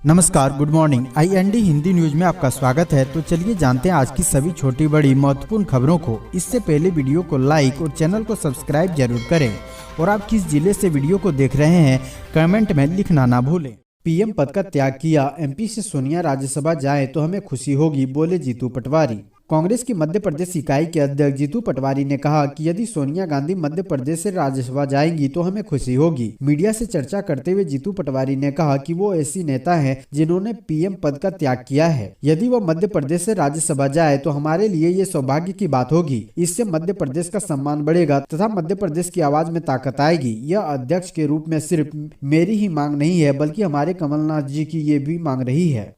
नमस्कार, good morning. IND Hindi news में आपका स्वागत है। तो चलिए जानते हैं आज की सभी छोटी बड़ी महत्वपूर्ण खबरों को। इससे पहले वीडियो को लाइक और चैनल को सब्सक्राइब जरूर करें और आप किस जिले से वीडियो को देख रहे हैं कमेंट में लिखना ना भूलें। PM पद का त्याग किया, MP से सोनिया राज्यसभा जाए तो हमें खुशी होगी, बोले जीतू पटवारी। कांग्रेस की मध्य प्रदेश इकाई के अध्यक्ष जीतू पटवारी ने कहा कि यदि सोनिया गांधी मध्य प्रदेश से राज्यसभा जाएंगी तो हमें खुशी होगी। मीडिया से चर्चा करते हुए जीतू पटवारी ने कहा कि वो ऐसी नेता हैं जिन्होंने PM पद का त्याग किया है। यदि वो मध्य प्रदेश से राज्यसभा जाए तो हमारे लिए ये सौभाग्य की बात होगी। इससे मध्य प्रदेश का सम्मान बढ़ेगा तथा मध्य प्रदेश की आवाज में ताकत आएगी। यह अध्यक्ष के रूप में सिर्फ मेरी ही मांग नहीं है, बल्कि हमारे कमलनाथ जी की ये भी मांग रही है।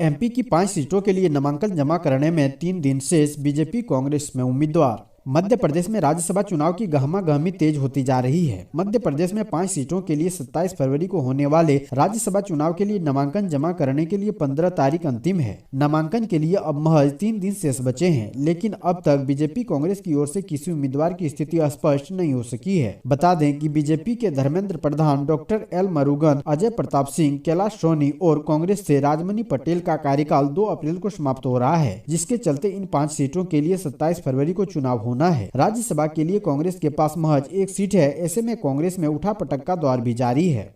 MP की 5 सीटों के लिए नामांकन जमा करने में 3 दिन शेष, बीजेपी कांग्रेस में उम्मीदवार। मध्य प्रदेश में राज्यसभा चुनाव की गहमागहमी तेज होती जा रही है। मध्य प्रदेश में 5 सीटों के लिए 27 फरवरी को होने वाले राज्यसभा चुनाव के लिए नामांकन जमा करने के लिए 15 तारीख अंतिम है। नामांकन के लिए अब महज 3 दिन शेष बचे हैं, लेकिन अब तक बीजेपी कांग्रेस की ओर से किसी उम्मीदवार की स्थिति स्पष्ट नहीं हो सकी है। बता दें कि बीजेपी के धर्मेंद्र प्रधान, डॉक्टर L मुरुगन, अजय प्रताप सिंह, कैलाश सोनी और कांग्रेस से राजमणि पटेल का कार्यकाल 2 अप्रैल को समाप्त हो रहा है, जिसके चलते इन 5 सीटों के लिए 27 फरवरी को चुनाव होना है। राज्यसभा के लिए कांग्रेस के पास महज 1 सीट है। ऐसे में कांग्रेस में उठापटक का दौर भी जारी है।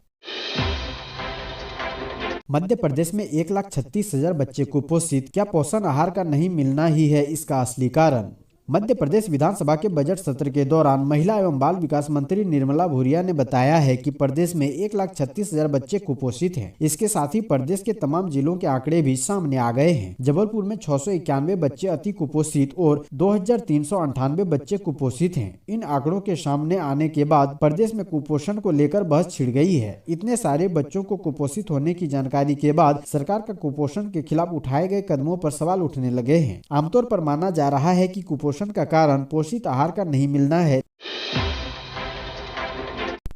मध्य प्रदेश में 1,36,000 बच्चे कुपोषित, क्या पोषण आहार का नहीं मिलना ही है इसका असली कारण? मध्य प्रदेश विधानसभा के बजट सत्र के दौरान महिला एवं बाल विकास मंत्री निर्मला भूरिया ने बताया है कि प्रदेश में 1,36,000 बच्चे कुपोषित हैं। इसके साथ ही प्रदेश के तमाम जिलों के आंकड़े भी सामने आ गए हैं। जबलपुर में 691 बच्चे अति कुपोषित और 2,398 बच्चे कुपोषित हैं। इन आंकड़ों के सामने आने के बाद प्रदेश में कुपोषण को लेकर बहस छिड़ गई है। इतने सारे बच्चों को कुपोषित होने की जानकारी के बाद सरकार का कुपोषण के खिलाफ उठाए गए कदमों पर सवाल उठने लगे हैं। आमतौर पर माना जा रहा है कि कुपोषण का कारण पोषित आहार का नहीं मिलना है।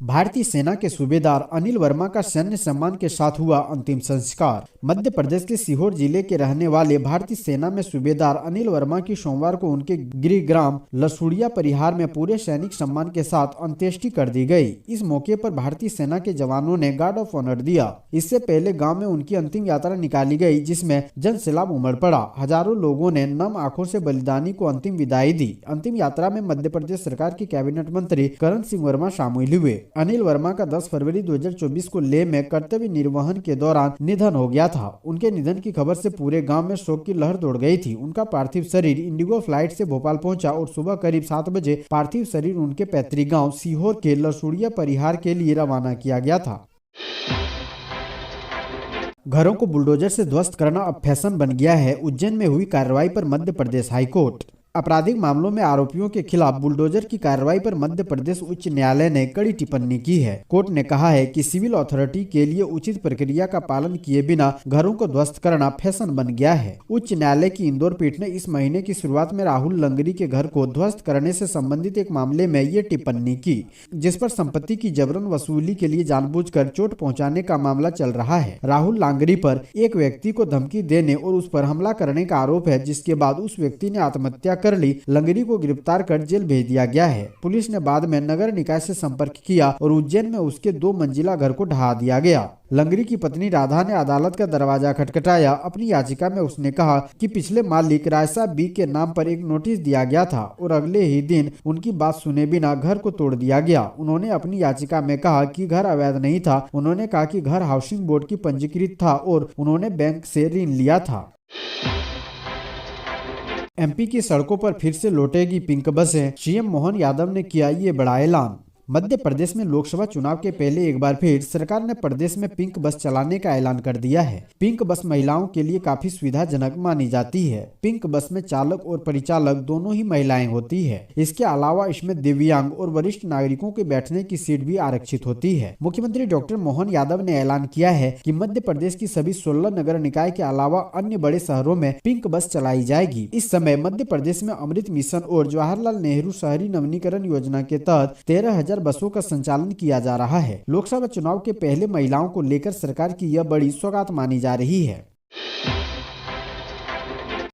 भारतीय सेना के सूबेदार अनिल वर्मा का सैन्य सम्मान के साथ हुआ अंतिम संस्कार। मध्य प्रदेश के सीहोर जिले के रहने वाले भारतीय सेना में सूबेदार अनिल वर्मा की सोमवार को उनके गृह ग्राम लसूड़िया परिहार में पूरे सैनिक सम्मान के साथ अंत्येष्टि कर दी गई। इस मौके पर भारतीय सेना के जवानों ने गार्ड ऑफ ऑनर दिया। इससे पहले गाँव में उनकी अंतिम यात्रा निकाली गयी, जिसमें जन सैलाब उमड़ पड़ा। हजारों लोगों ने नम आंखों से बलिदानी को अंतिम विदाई दी। अंतिम यात्रा में मध्य प्रदेश सरकार के कैबिनेट मंत्री करण सिंह वर्मा शामिल हुए। अनिल वर्मा का 10 फरवरी 2024 को लेह में कर्तव्य निर्वहन के दौरान निधन हो गया था। उनके निधन की खबर से पूरे गांव में शोक की लहर दौड़ गई थी। उनका पार्थिव शरीर इंडिगो फ्लाइट से भोपाल पहुंचा और सुबह करीब 7 बजे पार्थिव शरीर उनके पैतृक गांव सीहोर के लसूड़िया परिहार के लिए रवाना किया गया था। घरों को बुलडोजर से ध्वस्त करना अब फैशन बन गया है। उज्जैन में हुई कार्रवाई पर मध्य प्रदेश हाईकोर्ट। आपराधिक मामलों में आरोपियों के खिलाफ बुलडोजर की कार्रवाई पर मध्य प्रदेश उच्च न्यायालय ने कड़ी टिप्पणी की है। कोर्ट ने कहा है कि सिविल अथॉरिटी के लिए उचित प्रक्रिया का पालन किए बिना घरों को ध्वस्त करना फैशन बन गया है। उच्च न्यायालय की इंदौर पीठ ने इस महीने की शुरुआत में राहुल लंगरी के घर को ध्वस्त करने से संबंधित एक मामले में ये टिप्पणी की, जिस पर संपत्ति की जबरन वसूली के लिए जानबूझकर चोट पहुँचाने का मामला चल रहा है। राहुल लांगरी पर एक व्यक्ति को धमकी देने और उस पर हमला करने का आरोप है, जिसके बाद उस व्यक्ति ने आत्महत्या कर ली। लंगरी को गिरफ्तार कर जेल भेज दिया गया है। पुलिस ने बाद में नगर निकाय से संपर्क किया और उज्जैन में उसके 2 मंजिला घर को ढहा दिया गया। लंगरी की पत्नी राधा ने अदालत का दरवाजा खटखटाया। अपनी याचिका में उसने कहा कि पिछले मालिक रायसा बी के नाम पर एक नोटिस दिया गया था और अगले ही दिन उनकी बात सुने बिना घर को तोड़ दिया गया। उन्होंने अपनी याचिका में कहा कि घर अवैध नहीं था। उन्होंने कहा कि घर हाउसिंग बोर्ड की पंजीकृत था और उन्होंने बैंक से ऋण लिया था। MP की सड़कों पर फिर से लौटेगी पिंक बसें, CM मोहन यादव ने किया ये बड़ा ऐलान। मध्य प्रदेश में लोकसभा चुनाव के पहले एक बार फिर सरकार ने प्रदेश में पिंक बस चलाने का ऐलान कर दिया है। पिंक बस महिलाओं के लिए काफी सुविधाजनक मानी जाती है। पिंक बस में चालक और परिचालक दोनों ही महिलाएं होती है। इसके अलावा इसमें दिव्यांग और वरिष्ठ नागरिकों के बैठने की सीट भी आरक्षित होती है। मुख्यमंत्री डॉक्टर मोहन यादव ने ऐलान किया है कि मध्य प्रदेश की सभी 16 नगर निकाय के अलावा अन्य बड़े शहरों में पिंक बस चलाई जाएगी। इस समय मध्य प्रदेश में अमृत मिशन और जवाहरलाल नेहरू शहरी नवीनीकरण योजना के तहत 13,000 बसों का संचालन किया जा रहा है। लोकसभा चुनाव के पहले महिलाओं को लेकर सरकार की यह बड़ी सौगात मानी जा रही है।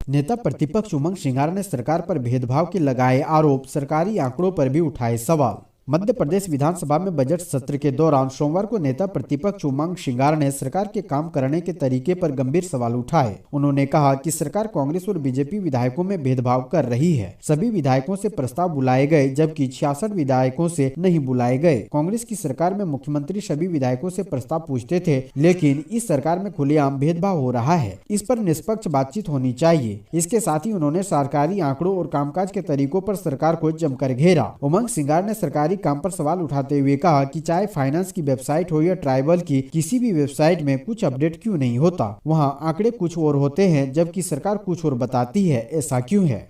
नेता प्रतिपक्ष उमंग सिंघार ने सरकार पर भेदभाव के लगाए आरोप, सरकारी आंकड़ों पर भी उठाए सवाल। मध्य प्रदेश विधानसभा में बजट सत्र के दौरान सोमवार को नेता प्रतिपक्ष उमंग सिंगार ने सरकार के काम करने के तरीके पर गंभीर सवाल उठाए। उन्होंने कहा कि सरकार कांग्रेस और बीजेपी विधायकों में भेदभाव कर रही है। सभी विधायकों से प्रस्ताव बुलाए गए जबकि 66 विधायकों से नहीं बुलाए गए। कांग्रेस की सरकार में मुख्यमंत्री सभी विधायकों से प्रस्ताव पूछते थे, लेकिन इस सरकार में खुलेआम भेदभाव हो रहा है। इस पर निष्पक्ष बातचीत होनी चाहिए। इसके साथ ही उन्होंने सरकारी आंकड़ों और कामकाज के तरीकों पर सरकार को जमकर घेरा। उमंग सिंगार ने सरकारी काम पर सवाल उठाते हुए कहा कि चाहे फाइनेंस की वेबसाइट हो या ट्राइबल की किसी भी वेबसाइट में कुछ अपडेट क्यों नहीं होता। वहां आंकड़े कुछ और होते हैं जबकि सरकार कुछ और बताती है, ऐसा क्यों है।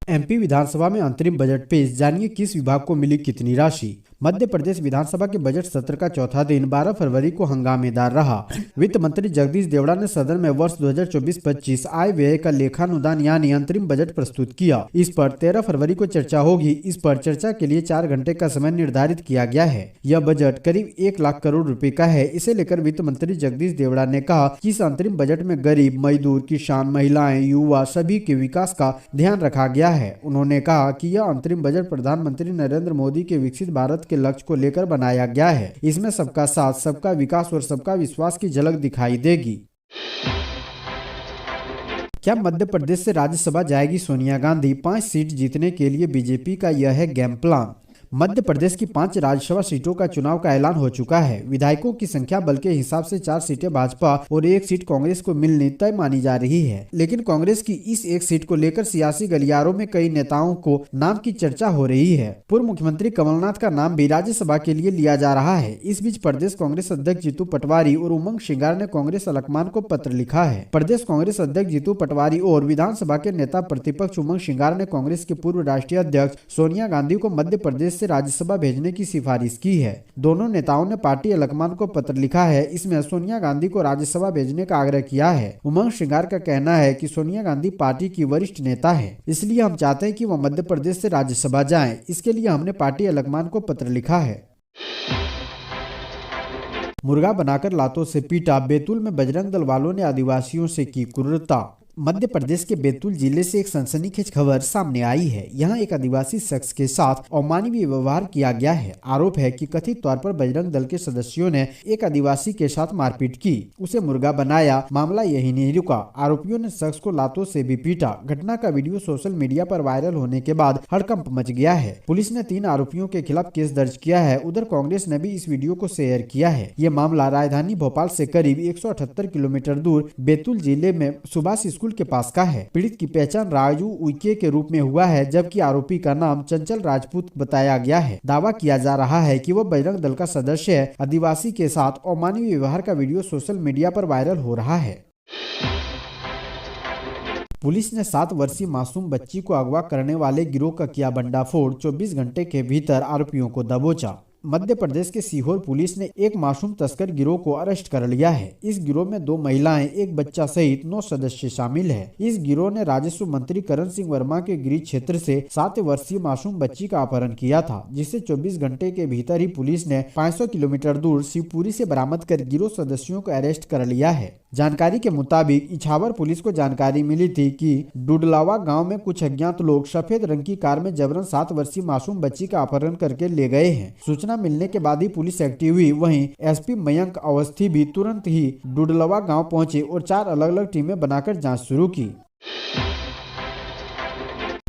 एमपी विधानसभा में अंतरिम बजट पेश, जानिए किस विभाग को मिली कितनी राशि। मध्य प्रदेश विधानसभा के बजट सत्र का चौथा दिन 12 फरवरी को हंगामेदार रहा। वित्त मंत्री जगदीश देवड़ा ने सदन में वर्ष 2024-25 आय व्यय का लेखानुदान यानी अंतरिम बजट प्रस्तुत किया। इस पर 13 फरवरी को चर्चा होगी। इस पर चर्चा के लिए 4 घंटे का समय निर्धारित किया गया है। यह बजट करीब 1 लाख करोड़ रुपए का है। इसे लेकर वित्त मंत्री जगदीश देवड़ा ने कहा कि इस अंतरिम बजट में गरीब, मजदूर, किसान, महिलाएं, युवा सभी के विकास का ध्यान रखा गया है। उन्होंने कहा कि यह अंतरिम बजट प्रधानमंत्री नरेंद्र मोदी के विकसित भारत के लक्ष्य को लेकर बनाया गया है। इसमें सबका साथ, सबका विकास और सबका विश्वास की झलक दिखाई देगी। क्या मध्य प्रदेश से राज्यसभा जाएगी सोनिया गांधी? 5 सीट जीतने के लिए बीजेपी का यह है गेम प्लान। मध्य प्रदेश की 5 राज्यसभा सीटों का चुनाव का ऐलान हो चुका है। विधायकों की संख्या बल के हिसाब से 4 सीटें भाजपा और 1 सीट कांग्रेस को मिलनी तय मानी जा रही है। लेकिन कांग्रेस की इस 1 सीट को लेकर सियासी गलियारों में कई नेताओं को नाम की चर्चा हो रही है। पूर्व मुख्यमंत्री कमलनाथ का नाम भी राज्यसभा के लिए लिया जा रहा है। इस बीच प्रदेश कांग्रेस अध्यक्ष जीतू पटवारी और उमंग सिंगार ने कांग्रेस आलाकमान को पत्र लिखा है। प्रदेश कांग्रेस अध्यक्ष जीतू पटवारी और विधानसभा के नेता प्रतिपक्ष उमंग सिंगार ने कांग्रेस के पूर्व राष्ट्रीय अध्यक्ष सोनिया गांधी को मध्य प्रदेश राज्यसभा भेजने की सिफारिश की है। दोनों नेताओं ने पार्टी आलाकमान को पत्र लिखा है। इसमें सोनिया गांधी को राज्यसभा भेजने का आग्रह किया है। उमंग सिंगार का कहना है कि सोनिया गांधी पार्टी की वरिष्ठ नेता है, इसलिए हम चाहते हैं कि वो मध्य प्रदेश से राज्यसभा जाएं। इसके लिए हमने पार्टी आलाकमान को पत्र लिखा है। मुर्गा बनाकर लातों से पीटा, बैतूल में बजरंग दल वालों ने आदिवासियों से की क्रूरता। मध्य प्रदेश के बैतूल जिले से एक सनसनीखेज खबर सामने आई है। यहाँ एक आदिवासी शख्स के साथ अमानवीय व्यवहार किया गया है। आरोप है कि कथित तौर पर बजरंग दल के सदस्यों ने एक आदिवासी के साथ मारपीट की, उसे मुर्गा बनाया। मामला यही नहीं रुका, आरोपियों ने शख्स को लातों से भी पीटा। घटना का वीडियो सोशल मीडिया पर वायरल होने के बाद हड़कंप मच गया है। पुलिस ने 3 आरोपियों के खिलाफ केस दर्ज किया है। उधर कांग्रेस ने भी इस वीडियो को शेयर किया है। ये मामला राजधानी भोपाल से करीब 178 किलोमीटर दूर बैतूल जिले में सुभाष स्कूल के पास का है। पीड़ित की पहचान राजू उइके के रूप में हुआ है, जबकि आरोपी का नाम चंचल राजपूत बताया गया है। दावा किया जा रहा है कि वह बजरंग दल का सदस्य है। आदिवासी के साथ अमानवीय व्यवहार का वीडियो सोशल मीडिया पर वायरल हो रहा है। पुलिस ने 7 वर्षीय मासूम बच्ची को अगवा करने वाले गिरोह का किया भंडाफोड़, 24 घंटे के भीतर आरोपियों को दबोचा। मध्य प्रदेश के सीहोर पुलिस ने एक मासूम तस्कर गिरोह को अरेस्ट कर लिया है। इस गिरोह में 2 महिलाएं, 1 बच्चा सहित 9 सदस्य शामिल हैं। इस गिरोह ने राजस्व मंत्री करण सिंह वर्मा के गृह क्षेत्र से 7 वर्षीय मासूम बच्ची का अपहरण किया था, जिसे 24 घंटे के भीतर ही पुलिस ने 500 किलोमीटर दूर शिवपुरी से बरामद कर गिरोह सदस्यों को अरेस्ट कर लिया है। जानकारी के मुताबिक इछावर पुलिस को जानकारी मिली थी कि डुडलावा गांव में कुछ अज्ञात लोग सफेद रंग की कार में जबरन 7 वर्षीय मासूम बच्ची का अपहरण करके ले गए हैं। सूचना मिलने के बाद ही पुलिस एक्टिव हुई। वहीं एसपी मयंक अवस्थी भी तुरंत ही डुडलावा गांव पहुंचे और 4 अलग अलग टीमें बनाकर जांच शुरू की।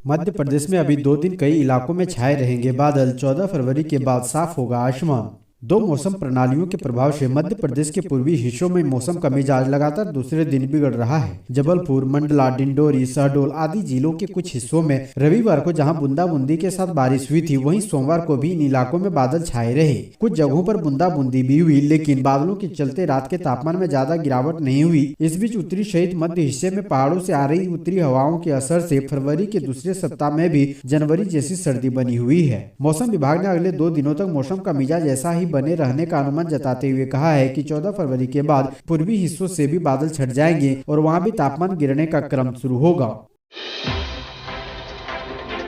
मध्य प्रदेश में अभी 2 दिन कई इलाकों में छाए रहेंगे बादल, 14 फरवरी के बाद साफ होगा आसमान। 2 मौसम प्रणालियों के प्रभाव से मध्य प्रदेश के पूर्वी हिस्सों में मौसम का मिजाज लगातार दूसरे दिन बिगड़ रहा है। जबलपुर, मंडला, डिंडोरी, शहडोल आदि जिलों के कुछ हिस्सों में रविवार को जहां बूंदाबूंदी के साथ बारिश हुई थी, वहीं सोमवार को भी इन इलाकों में बादल छाए रहे। कुछ जगहों पर बूंदाबूंदी भी हुई, लेकिन बादलों के चलते रात के तापमान में ज्यादा गिरावट नहीं हुई। इस बीच उत्तरी सहित मध्य हिस्से में पहाड़ों से आ रही उत्तरी हवाओं के असर से फरवरी के दूसरे सप्ताह में भी जनवरी जैसी सर्दी बनी हुई है। मौसम विभाग ने अगले 2 दिनों तक मौसम का मिजाज ऐसा ही बने रहने का अनुमान जताते हुए कहा है कि 14 फरवरी के बाद पूर्वी हिस्सों से भी बादल छट जाएंगे और वहां भी तापमान गिरने का क्रम शुरू होगा।